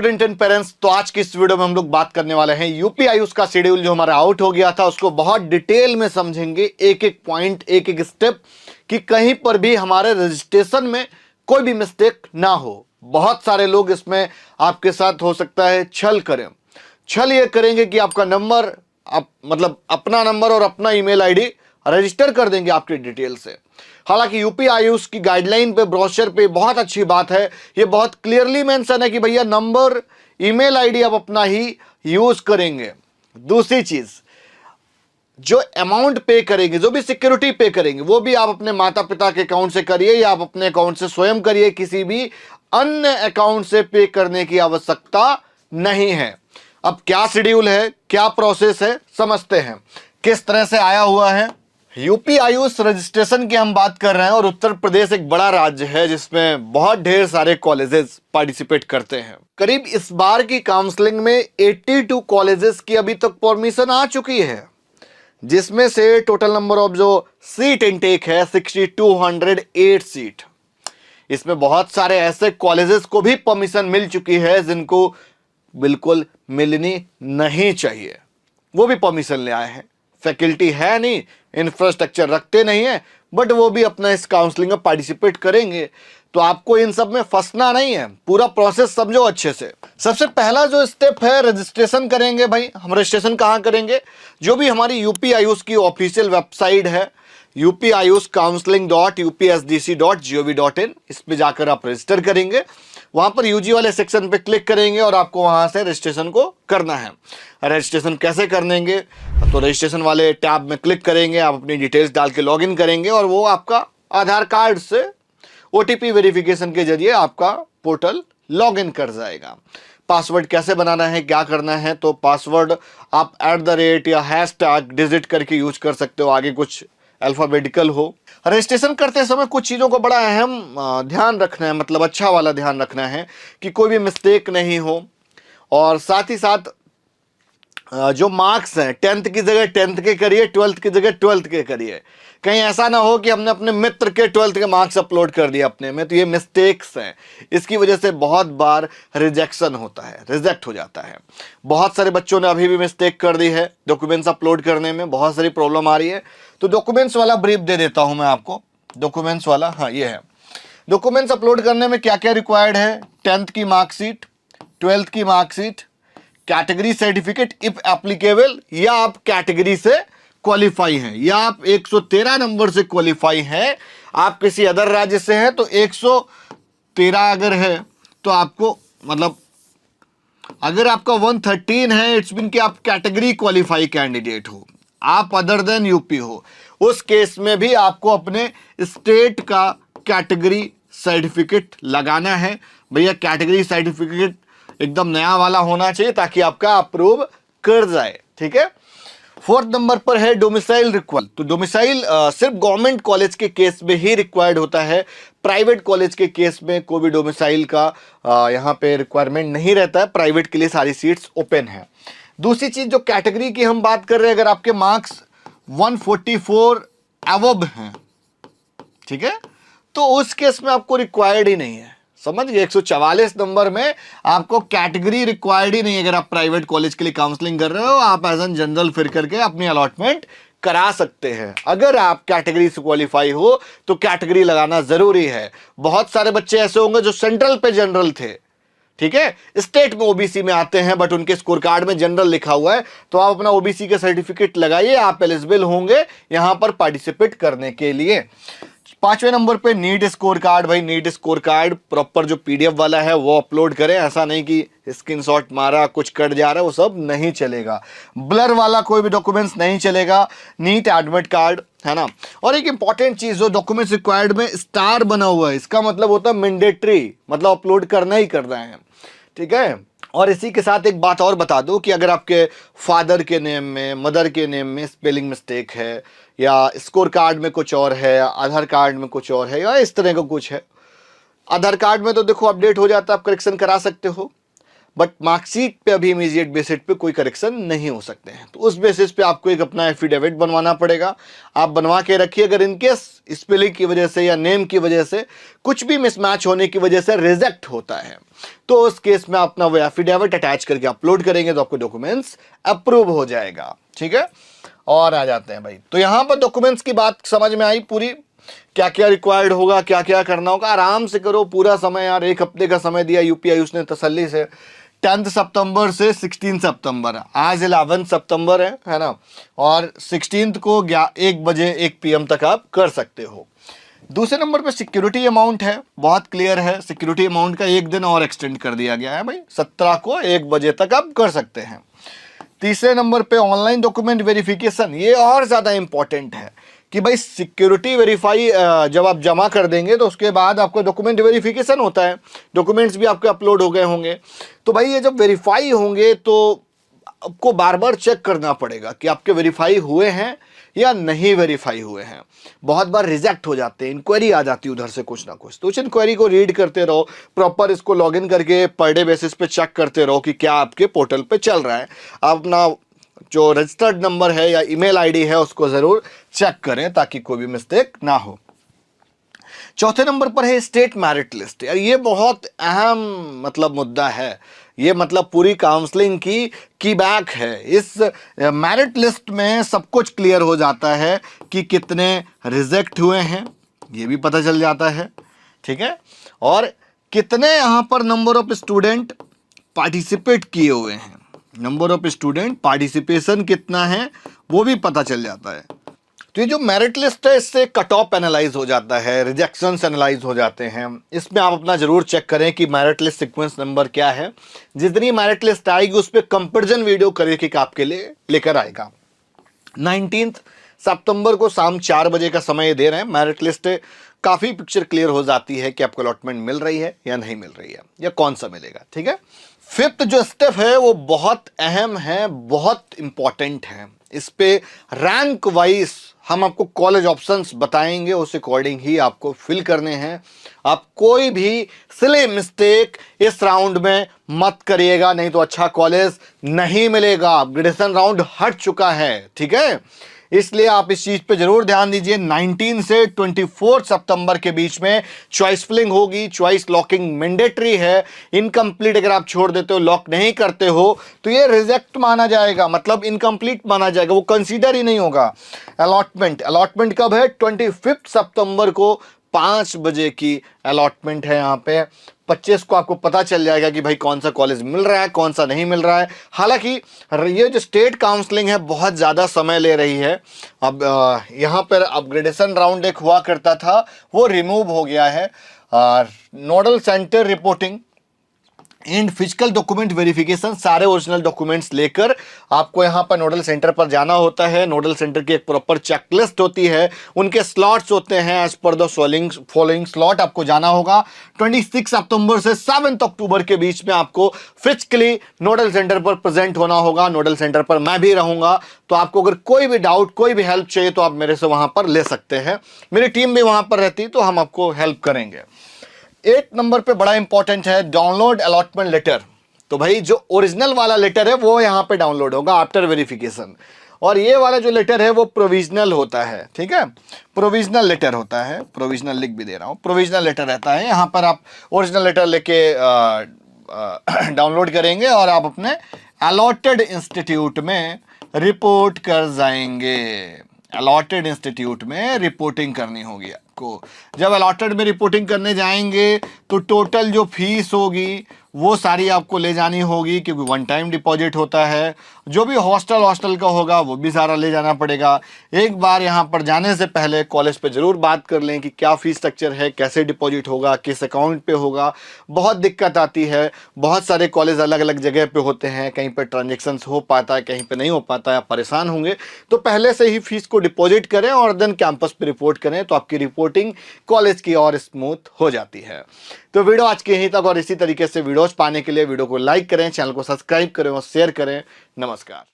Student and parents, तो आज की इस वीडियो में हम लोग बात करने वाले हैं यूपी आयुष का शेड्यूल जो हमारा आउट हो गया था, उसको बहुत डिटेल में समझेंगे, एक एक पॉइंट, एक एक स्टेप, कि कहीं पर भी हमारे रजिस्ट्रेशन में कोई भी मिस्टेक ना हो। बहुत सारे लोग इसमें आपके साथ हो सकता है छल करें। छल ये करेंगे कि आपका नंबर, आप मतलब अपना नंबर और अपना ईमेल आईडी रजिस्टर कर देंगे आपकी डिटेल से। हालांकि यूपी आयुष की गाइडलाइन पे, ब्रोशर पे बहुत अच्छी बात है, ये बहुत क्लियरली मेंशन है कि भैया नंबर, ईमेल आईडी आप अपना ही यूज करेंगे। दूसरी चीज, जो अमाउंट पे करेंगे, जो भी सिक्योरिटी पे करेंगे, वो भी आप अपने माता पिता के अकाउंट से करिए या आप अपने अकाउंट से स्वयं करिए, किसी भी अन्य अकाउंट से पे करने की आवश्यकता नहीं है। अब क्या शेड्यूल है, क्या प्रोसेस है, समझते हैं किस तरह से आया हुआ है। यूपी आयुष रजिस्ट्रेशन की हम बात कर रहे हैं और उत्तर प्रदेश एक बड़ा राज्य है जिसमें बहुत ढेर सारे कॉलेजेस पार्टिसिपेट करते हैं। करीब इस बार की काउंसलिंग में 82 कॉलेजेस की अभी तक परमिशन आ चुकी है, जिसमें से टोटल नंबर ऑफ जो सीट इनटेक है 6208 सीट। इसमें बहुत सारे ऐसे कॉलेजेस को भी परमिशन मिल चुकी है जिनको बिल्कुल मिलनी नहीं चाहिए, वो भी परमिशन ले आए हैं। फैकल्टी है नहीं, इंफ्रास्ट्रक्चर रखते नहीं है, बट वो भी अपना इस काउंसलिंग में पार्टिसिपेट करेंगे। तो आपको इन सब में फंसना नहीं है, पूरा प्रोसेस समझो अच्छे से। सबसे पहला जो स्टेप है, रजिस्ट्रेशन करेंगे। भाई हम रजिस्ट्रेशन कहाँ करेंगे? जो भी हमारी यूपी आयुष की ऑफिशियल वेबसाइट है, upayushcounseling.upsdc.gov.in, इस पे जाकर आप रजिस्टर करेंगे। वहां पर यूजी वाले सेक्शन पे क्लिक करेंगे और आपको वहां से रजिस्ट्रेशन को करना है। रजिस्ट्रेशन कैसे करेंगे? तो रजिस्ट्रेशन वाले टैब में क्लिक करेंगे, आप अपनी डिटेल्स डाल के लॉगिन करेंगे और वो आपका आधार कार्ड से ओटीपी वेरिफिकेशन के जरिए आपका पोर्टल लॉगिन कर जाएगा। पासवर्ड कैसे बनाना है, क्या करना है? तो पासवर्ड आप @ या हैशटैग डिजिट करके यूज कर सकते हो, आगे कुछ अल्फाबेटिकल हो। रजिस्ट्रेशन करते समय कुछ चीज़ों को बड़ा अहम ध्यान रखना है, मतलब अच्छा वाला ध्यान रखना है कि कोई भी मिस्टेक नहीं हो। और साथ ही साथ जो मार्क्स हैं, 10th की जगह 10th के करिए, 12th की जगह 12th के करिए। कहीं ऐसा ना हो कि हमने अपने मित्र के 12th के मार्क्स अपलोड कर दिए अपने में, तो ये मिस्टेक्स हैं। इसकी वजह से बहुत बार रिजेक्शन होता है, रिजेक्ट हो जाता है। बहुत सारे बच्चों ने अभी भी मिस्टेक कर दी है डॉक्यूमेंट्स अपलोड करने में, बहुत सारी प्रॉब्लम आ रही है। तो डॉक्यूमेंट्स वाला ब्रीफ दे देता हूं मैं आपको। डॉक्यूमेंट्स वाला, हाँ ये है। डॉक्यूमेंट्स अपलोड करने में क्या क्या रिक्वायर्ड है? 10th की मार्कशीट, 12th की marksheet, category certificate if applicable, या आप कैटेगरी से क्वालिफाई हैं, या आप 113 नंबर से क्वालिफाई हैं। आप किसी अदर राज्य से हैं तो 113 अगर है तो आपको, मतलब अगर आपका 113 है, इट्स मीन कि आप कैटेगरी क्वालिफाई कैंडिडेट हो, आप अदर देन यूपी हो। उस केस में भी आपको अपने स्टेट का कैटेगरी सर्टिफिकेट लगाना है। भैया कैटेगरी सर्टिफिकेट एकदम नया वाला होना चाहिए ताकि आपका अप्रूव कर जाए, ठीक है। 4th नंबर पर है डोमिसाइल रिक्वायर्ड। तो डोमिसाइल सिर्फ गवर्नमेंट कॉलेज के केस में ही रिक्वायर्ड होता है, प्राइवेट कॉलेज के केस में कोई भी डोमिसाइल का यहाँ पे रिक्वायरमेंट नहीं रहता है। प्राइवेट के लिए सारी सीट्स ओपन है। दूसरी चीज, जो कैटेगरी की हम बात कर रहे हैं, अगर आपके मार्क्स 144 अबव हैं, ठीक है, तो उस केस में आपको रिक्वायर्ड ही नहीं है। समझ गए? 144 नंबर में आपको कैटेगरी रिक्वायर्ड ही नहीं है। अगर आप प्राइवेट कॉलेज के लिए काउंसलिंग कर रहे हो, आप एज एन जनरल फिर करके अपनी अलॉटमेंट करा सकते हैं। अगर आप कैटेगरी से क्वालिफाई हो तो कैटेगरी लगाना जरूरी है। बहुत सारे बच्चे ऐसे होंगे जो सेंट्रल पे जनरल थे, ठीक है, स्टेट में ओबीसी में आते हैं, बट उनके स्कोर कार्ड में जनरल लिखा हुआ है, तो आप अपना ओबीसी का सर्टिफिकेट लगाइए, आप एलिजिबल होंगे यहां पर पार्टिसिपेट करने के लिए। 5वें नंबर पे नीट स्कोर कार्ड। भाई नीट स्कोर कार्ड प्रॉपर जो पीडीएफ वाला है वो अपलोड करें, ऐसा नहीं कि स्क्रीनशॉट मारा कुछ कट जा रहा है, वो सब नहीं चलेगा। ब्लर वाला कोई भी डॉक्यूमेंट्स नहीं चलेगा। नीट एडमिट कार्ड, है ना। और एक इंपॉर्टेंट चीज, जो डॉक्यूमेंट्स रिक्वायर्ड में स्टार बना हुआ है, इसका मतलब होता है मैंडेटरी, मतलब अपलोड करना ही करना है, ठीक है। और इसी के साथ एक बात और बता दूं कि अगर आपके फादर के नेम में, मदर के नेम में स्पेलिंग मिस्टेक है, या स्कोर कार्ड में कुछ और है, आधार कार्ड में कुछ और है, या इस तरह का कुछ है। आधार कार्ड में तो देखो अपडेट हो जाता है, आप करेक्शन करा सकते हो, बट मार्कशीट पे अभी इमीडिएट बेसिस पे कोई करेक्शन नहीं हो सकते हैं। तो उस बेसिस पे आपको एक अपना एफिडेविट बनवाना पड़ेगा। आप बनवा के रखिए। अगर इनकेस स्पेलिंग की वजह से या नेम की वजह से कुछ भी मिसमैच होने की वजह से रिजेक्ट होता है, तो उस केस में अपना वो एफिडेविट अटैच करके अपलोड करेंगे तो आपको डॉक्यूमेंट्स अप्रूव हो जाएगा। ठीक है, और आ जाते हैं भाई। तो यहां पर डॉक्यूमेंट्स की बात समझ में आई पूरी, क्या क्या रिक्वायर्ड होगा, क्या क्या करना होगा। आराम से करो, पूरा समय यार, 1 हफ्ते का समय दिया यूपी आयुष ने तसल्ली से। 10 सितंबर से 16 सितंबर, आज 11 सितंबर है ना, और 16 को 1 बजे 1 PM तक आप कर सकते हो। दूसरे नंबर पे सिक्योरिटी अमाउंट है, बहुत क्लियर है। सिक्योरिटी अमाउंट का 1 दिन और एक्सटेंड कर दिया गया है भाई, 17 को 1 बजे तक आप कर सकते हैं। तीसरे नंबर पे ऑनलाइन डॉक्यूमेंट वेरिफिकेशन, ये और ज़्यादा इंपॉर्टेंट है कि भाई सिक्योरिटी वेरीफाई जब आप जमा कर देंगे तो उसके बाद आपको डॉक्यूमेंट वेरिफिकेशन होता है, डॉक्यूमेंट्स भी आपके अपलोड हो गए होंगे। तो भाई ये जब वेरीफाई होंगे तो आपको बार बार चेक करना पड़ेगा कि आपके वेरीफाई हुए हैं या नहीं वेरीफाई हुए हैं। बहुत बार रिजेक्ट हो जाते हैं, इंक्वायरी आ जाती है उधर से कुछ ना कुछ, तो उस इंक्वायरी को रीड करते रहो, प्रॉपर इसको लॉगिन करके पर डे बेसिस पे चेक करते रहो कि क्या आपके पोर्टल पे चल रहा है। अपना जो रजिस्टर्ड नंबर है या ईमेल आईडी है उसको ज़रूर चेक करें ताकि कोई भी मिस्टेक ना हो। चौथे नंबर पर है स्टेट मेरिट लिस्ट। यार ये बहुत अहम मतलब मुद्दा है, ये मतलब पूरी काउंसलिंग की बैक है। इस मेरिट लिस्ट में सब कुछ क्लियर हो जाता है कि कितने रिजेक्ट हुए हैं, ये भी पता चल जाता है। ठीक है, और कितने यहाँ पर नंबर ऑफ स्टूडेंट पार्टिसिपेट किए हुए हैं, नंबर ऑफ स्टूडेंट पार्टिसिपेशन कितना है वो भी पता चल जाता है। तो ये जो मेरिट लिस्ट है इससे कट ऑफ एनालाइज हो जाता है, रिजेक्शंस एनालाइज हो जाते हैं। इसमें आप अपना जरूर चेक करें कि मेरिट लिस्ट सीक्वेंस नंबर क्या है। जितनी मेरिट लिस्ट आएगी उस पर कंपैरिजन वीडियो करिए आपके लिए लेकर आएगा। 19 सितंबर को शाम 4 बजे का समय दे रहे हैं। मेरिट लिस्ट काफ़ी पिक्चर क्लियर हो जाती है कि आपको अलॉटमेंट मिल रही है या नहीं मिल रही है, या कौन सा मिलेगा। ठीक है, फिफ्थ जो स्टेप है वो बहुत अहम है, बहुत इंपॉर्टेंट है। इस पे रैंक वाइज हम आपको कॉलेज ऑप्शंस बताएंगे, उस अकॉर्डिंग ही आपको फिल करने हैं। आप कोई भी सिली मिस्टेक इस राउंड में मत करिएगा, नहीं तो अच्छा कॉलेज नहीं मिलेगा। अपग्रेडेशन राउंड हट चुका है। ठीक है, इसलिए आप इस चीज पे जरूर ध्यान दीजिए। 19 से 24 सितंबर के बीच में चॉइस फिलिंग होगी, चॉइस लॉकिंग मैंडेटरी है। इनकम्प्लीट अगर आप छोड़ देते हो, लॉक नहीं करते हो, तो ये रिजेक्ट माना जाएगा, मतलब इनकम्प्लीट माना जाएगा, वो कंसीडर ही नहीं होगा। अलॉटमेंट कब है? 25 सितंबर को 5 बजे की अलॉटमेंट है। यहाँ पे 25 को आपको पता चल जाएगा कि भाई कौन सा कॉलेज मिल रहा है, कौन सा नहीं मिल रहा है। हालांकि ये जो स्टेट काउंसलिंग है बहुत ज़्यादा समय ले रही है। अब यहाँ पर अपग्रेडेशन राउंड एक हुआ करता था, वो रिमूव हो गया है। Nodal centre reporting and physical document verification, सारे ओरिजिनल डॉक्यूमेंट्स लेकर आपको यहाँ पर नोडल सेंटर पर जाना होता है। नोडल सेंटर की एक प्रॉपर चेकलिस्ट होती है, उनके स्लॉट्स होते हैं। As per the following slot आपको जाना होगा। 26 सितंबर से 7 अक्टूबर के बीच में आपको फिजिकली नोडल सेंटर पर प्रेजेंट होना होगा। नोडल सेंटर पर मैं भी रहूंगा, तो आपको अगर कोई भी डाउट, कोई भी हेल्प चाहिए तो आप मेरे से वहां पर ले सकते हैं। मेरी टीम भी वहां पर रहती, तो हम आपको हेल्प करेंगे। 8 नंबर पे बड़ा इंपॉर्टेंट है डाउनलोड अलॉटमेंट लेटर। तो भाई जो ओरिजिनल वाला लेटर है वो यहाँ पे डाउनलोड होगा आफ्टर वेरिफिकेशन, और ये वाला जो लेटर है वो प्रोविजनल होता है। ठीक है, प्रोविजनल लेटर होता है, प्रोविजनल लिख भी दे रहा हूँ, प्रोविजनल लेटर रहता है। यहाँ पर आप ओरिजिनल लेटर लेके डाउनलोड करेंगे और आप अपने अलॉटेड इंस्टीट्यूट में रिपोर्ट कर जाएंगे। अलॉटेड इंस्टीट्यूट में रिपोर्टिंग करनी होगी आपको। जब अलॉटेड में रिपोर्टिंग करने जाएंगे तो टोटल जो फीस होगी वो सारी आपको ले जानी होगी, क्योंकि 1 टाइम डिपॉजिट होता है। जो भी हॉस्टल का होगा वो भी सारा ले जाना पड़ेगा। एक बार यहाँ पर जाने से पहले कॉलेज पे ज़रूर बात कर लें कि क्या फीस स्ट्रक्चर है, कैसे डिपॉजिट होगा, किस अकाउंट पे होगा। बहुत दिक्कत आती है, बहुत सारे कॉलेज अलग अलग जगह पे होते हैं, कहीं पर ट्रांजेक्शन्स हो पाता है, कहीं पर नहीं हो पाता है, आप परेशान होंगे। तो पहले से ही फीस को डिपॉजिट करें और देन कैंपस पर रिपोर्ट करें, तो आपकी रिपोर्टिंग कॉलेज की और स्मूथ हो जाती है। तो वीडियो आज के यहीं तक, और इसी तरीके से वीडियोस पाने के लिए वीडियो को लाइक करें, चैनल को सब्सक्राइब करें और शेयर करें। नमस्कार।